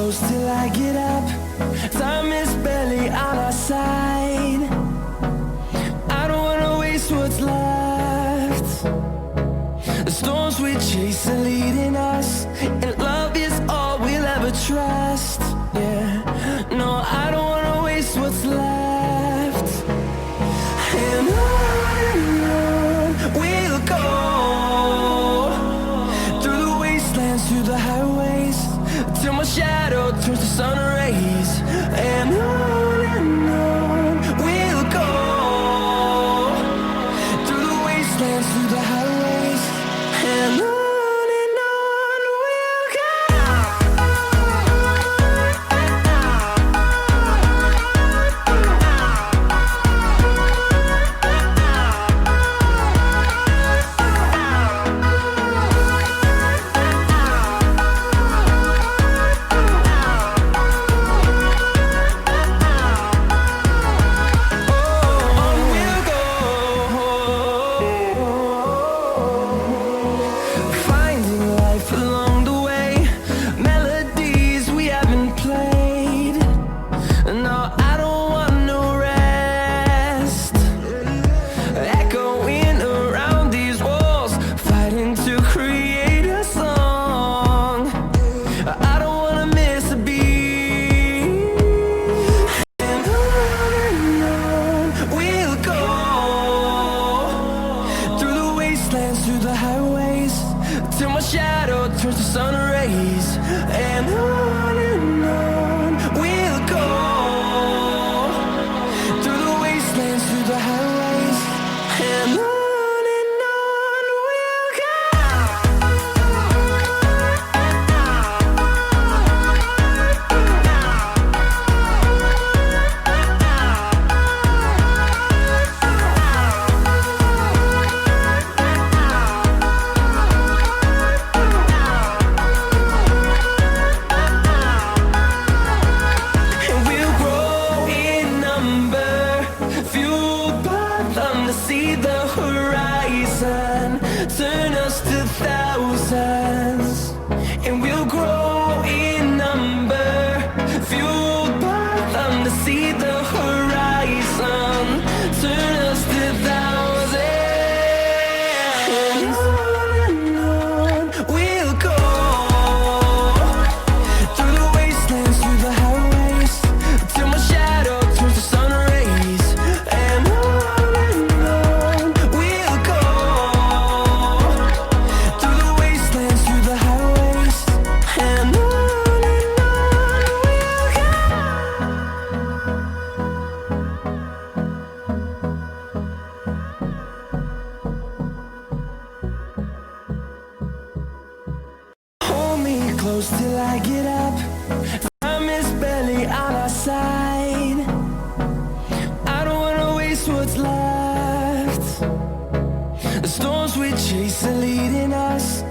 close till I get up. Time is barely on our side. I don't wanna waste what's left. The storms we chase are leading us, and love is all we'll ever trust. Yeah, no, I don't wanna waste what's left. And on we'll go, through the wastelands, through the highways, till my shadow turns to sun rays. And on we'll go, through the wastelands, through the highways, and on we'll go. Through the highways, till my shadow turns to sun rays. And on we'll go, through the wastelands, through the highways, and on we'll go. See the horizon, turn us to thousands, and we'll grow in number, fueled by them to see the horizon, turn us to thousands, and on we'll go, through the wastelands, through the highways, till my shadow turns to sun rays. And close till I get up. Time is barely on our side. I don't wanna waste what's left. The storms we chase are leading us,